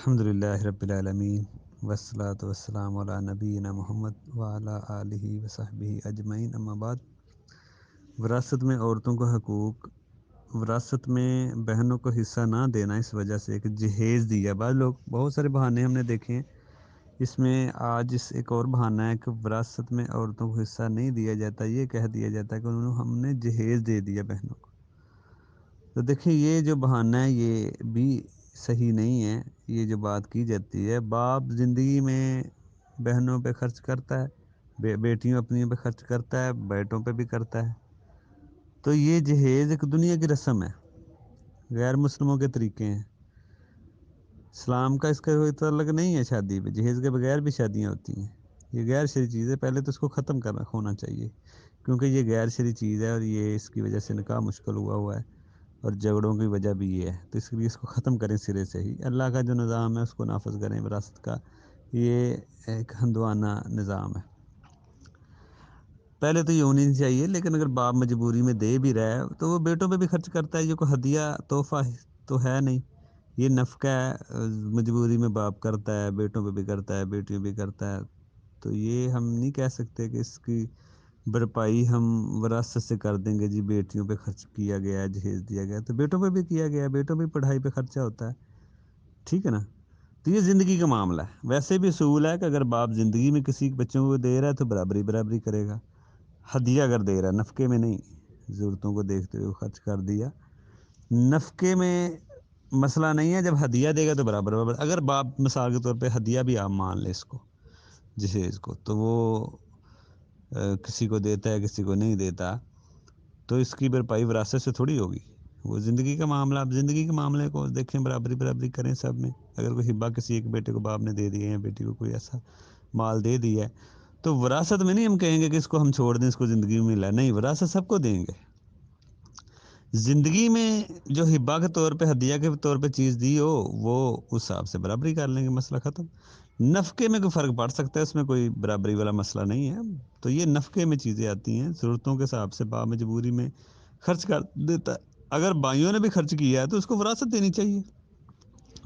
الحمدللہ رب العالمین والصلاة والسلام علی نبینا محمد وعلی آلہ وصحبہ اجمعین، اما بعد۔ وراثت میں عورتوں کو حقوق، وراثت میں بہنوں کو حصہ نہ دینا اس وجہ سے کہ جہیز دیا۔ بعض لوگ بہت سارے بہانے ہم نے دیکھے ہیں، اس میں آج ایک اور بہانہ ہے کہ وراثت میں عورتوں کو حصہ نہیں دیا جاتا، یہ کہہ دیا جاتا ہے کہ ہم نے جہیز دے دیا بہنوں کو۔ تو دیکھیں یہ جو بہانہ ہے یہ بھی صحیح نہیں ہے۔ یہ جو بات کی جاتی ہے، باپ زندگی میں بہنوں پہ خرچ کرتا ہے، بیٹیوں اپنی پہ خرچ کرتا ہے، بیٹوں پہ بھی کرتا ہے، تو یہ جہیز ایک دنیا کی رسم ہے، غیر مسلموں کے طریقے ہیں۔ اسلام کا اس کا کوئی تعلق نہیں ہے شادی پہ، جہیز کے بغیر بھی شادیاں ہوتی ہیں۔ یہ غیر شرعی چیز ہے، پہلے تو اس کو ختم کرنا ہونا چاہیے، کیونکہ یہ غیر شرعی چیز ہے اور یہ اس کی وجہ سے نکاح مشکل ہوا ہے، اور جھگڑوں کی وجہ بھی یہ ہے۔ تو اس لیے اس کو ختم کریں سرے سے ہی، اللہ کا جو نظام ہے اس کو نافذ کریں وراثت کا۔ یہ ایک ہندوانہ نظام ہے، پہلے تو یہ ہونی نہیں چاہیے، لیکن اگر باپ مجبوری میں دے بھی رہا ہے تو وہ بیٹوں پہ بھی خرچ کرتا ہے، یہ کوئی ہدیہ تحفہ تو ہے نہیں، یہ نفقہ ہے، مجبوری میں باپ کرتا ہے، بیٹوں پہ بھی کرتا ہے، بیٹیوں بھی کرتا ہے۔ تو یہ ہم نہیں کہہ سکتے کہ اس کی بھرپائی ہم وراثت سے کر دیں گے، جی بیٹیوں پہ خرچ کیا گیا ہے، جہیز دیا گیا ہے، تو بیٹوں پہ بھی کیا گیا ہے، بیٹوں پہ پڑھائی پہ خرچہ ہوتا ہے، ٹھیک ہے نا۔ تو یہ زندگی کا معاملہ ہے۔ ویسے بھی اصول ہے کہ اگر باپ زندگی میں کسی بچوں کو دے رہا ہے تو برابری کرے گا، ہدیہ اگر دے رہا ہے، نفقے میں نہیں، ضرورتوں کو دیکھتے ہوئے خرچ کر دیا۔ نفقے میں مسئلہ نہیں ہے، جب ہدیہ دے گا تو برابر۔ اگر باپ مثال کے طور پہ ہدیہ بھی آپ مان لیں اس کو، جہیز کو، تو وہ کسی کو دیتا ہے کسی کو نہیں دیتا، تو اس کی بھرپائی وراثت سے تھوڑی ہوگی، وہ زندگی کا معاملہ۔ آپ زندگی کے معاملے کو دیکھیں، برابری کریں سب میں۔ اگر کوئی ہبہ کسی ایک بیٹے کو باپ نے دے دیا ہے، بیٹی کو کوئی ایسا مال دے دیا ہے، تو وراثت میں نہیں ہم کہیں گے کہ اس کو ہم چھوڑ دیں، اس کو زندگی میں ملا، نہیں، وراثت سب کو دیں گے۔ زندگی میں جو ہبہ کے طور پہ، ہدیہ کے طور پہ چیز دی ہو، وہ اس حساب سے برابری کر لیں گے، مسئلہ ختم۔ نفقے میں کوئی فرق پڑ سکتا ہے، اس میں کوئی برابری والا مسئلہ نہیں ہے۔ تو یہ نفقے میں چیزیں آتی ہیں، ضرورتوں کے حساب سے باپ مجبوری میں خرچ کر دیتا ہے۔ اگر بھائیوں نے بھی خرچ کیا ہے تو اس کو وراثت دینی چاہیے،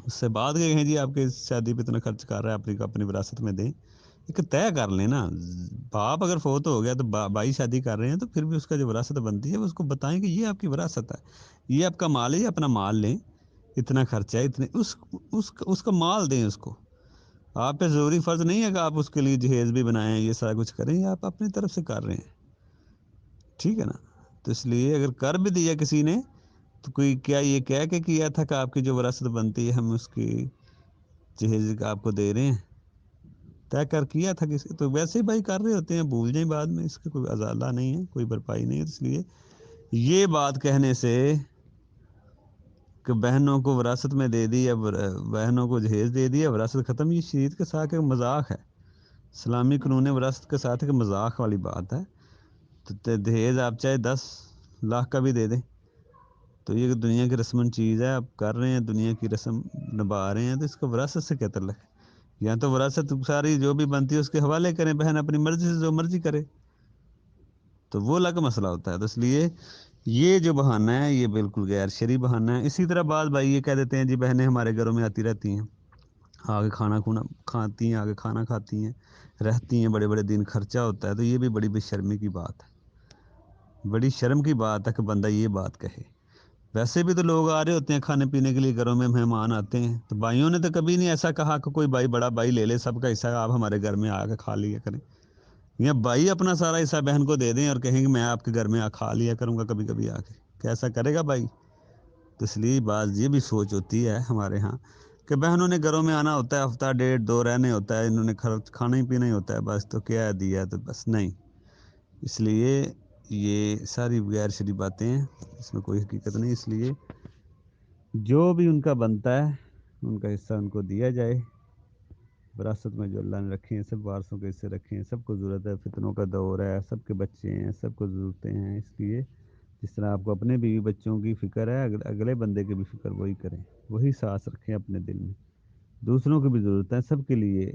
اس سے بعد کے کہیں جی آپ کے شادی پہ اتنا خرچ کر رہا ہے، اپنی وراثت میں دیں، ایک طے کر لیں نا۔ باپ اگر فوت ہو گیا تو بھائی شادی کر رہے ہیں، تو پھر بھی اس کا جو وراثت بنتی ہے وہ اس کو بتائیں کہ یہ آپ کی وراثت ہے، یہ آپ کا مال ہے، یہ اپنا مال لیں، اتنا خرچہ ہے، اتنے اس کا مال دیں اس کو۔ آپ پہ ضروری فرض نہیں ہے کہ آپ اس کے لیے جہیز بھی بنائیں، یہ سارا کچھ کریں، یہ آپ اپنی طرف سے کر رہے ہیں، ٹھیک ہے نا۔ تو اس لیے اگر کر بھی دیا کسی نے تو کوئی کیا یہ کہہ کے کیا تھا کہ آپ کی جو وراثت بنتی ہے ہم اس کی جہیز آپ کو دے رہے ہیں، طے کر کیا تھا کسی، تو ویسے ہی بھائی کر رہے ہوتے ہیں، بھول جائیں بعد میں، اس کا کوئی ازالہ نہیں ہے، کوئی بھرپائی نہیں ہے۔ اس لیے یہ بات کہنے سے کہ بہنوں کو وراثت میں دے دی یا بہنوں کو جہیز دے دیا، وراثت ختم، یہ شریعت کے ساتھ ایک مذاق ہے، اسلامی قانون وراثت کے ساتھ ایک مذاق والی بات ہے۔ تو جہیز آپ چاہے 10 لاکھ کا بھی دے دیں، تو یہ دنیا کی رسم چیز ہے، آپ کر رہے ہیں، دنیا کی رسم نبھا رہے ہیں، تو اس کو وراثت سے کیا تعلق ہے؟ یا تو وراثت ساری جو بھی بنتی ہے اس کے حوالے کریں، بہن اپنی مرضی سے جو مرضی کرے، تو وہ الگ مسئلہ ہوتا ہے۔ تو اس لیے یہ جو بہانہ ہے یہ بالکل غیر شرعی بہانہ ہے۔ اسی طرح بعض بھائی یہ کہہ دیتے ہیں جی بہنیں ہمارے گھروں میں آتی رہتی ہیں، آگے کھانا کھاتی ہیں، آگے کھانا کھاتی ہیں، رہتی ہیں، بڑے بڑے دن خرچہ ہوتا ہے، تو یہ بھی بڑی بے شرمی کی بات ہے، بڑی شرم کی بات ہے کہ بندہ یہ بات کہے۔ ویسے بھی تو لوگ آ رہے ہوتے ہیں کھانے پینے کے لیے، گھروں میں مہمان آتے ہیں، تو بھائیوں نے تو کبھی نہیں ایسا کہا کہ کوئی بھائی بڑا بھائی لے لے سب کا حصہ، آپ ہمارے گھر میں آ کے کھا لیا کریں، یا بھائی اپنا سارا حصہ بہن کو دے دیں اور کہیں کہ میں آپ کے گھر میں کھا لیا کروں گا کبھی کبھی آ کے، کیسا کرے گا بھائی؟ تو اس لیے بعض یہ بھی سوچ ہوتی ہے ہمارے ہاں کہ بہنوں نے گھروں میں آنا ہوتا ہے، ہفتہ ڈیڑھ دو رہنے ہوتا ہے، انہوں نے کھانا ہی پینا ہی ہوتا ہے بس، تو کیا دیا تو بس، نہیں۔ اس لیے یہ ساری غیر شرعی باتیں ہیں، اس میں کوئی حقیقت نہیں۔ اس لیے جو بھی ان کا بنتا ہے ان کا حصہ ان کو دیا جائے، وراثت میں جو اللہ نے رکھے ہیں سب وارثوں کے حصے رکھے ہیں، سب کو ضرورت ہے، فتنوں کا دور ہے، سب کے بچے ہیں، سب کو ضرورتیں ہیں، اس لیے جس طرح آپ کو اپنے بیوی بچوں کی فکر ہے، اگلے بندے کی بھی فکر وہی کریں، وہی سانس رکھیں اپنے دل میں، دوسروں کی بھی ضرورت ہے، سب کے لیے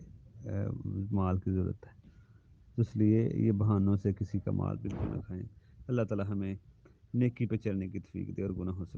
مال کی ضرورت ہے، اس لیے یہ بہانوں سے کسی کا مال بالکل نہ کھائیں۔ اللہ تعالی ہمیں نیکی پہ چلنے کی توفیق دے اور گناہوں سے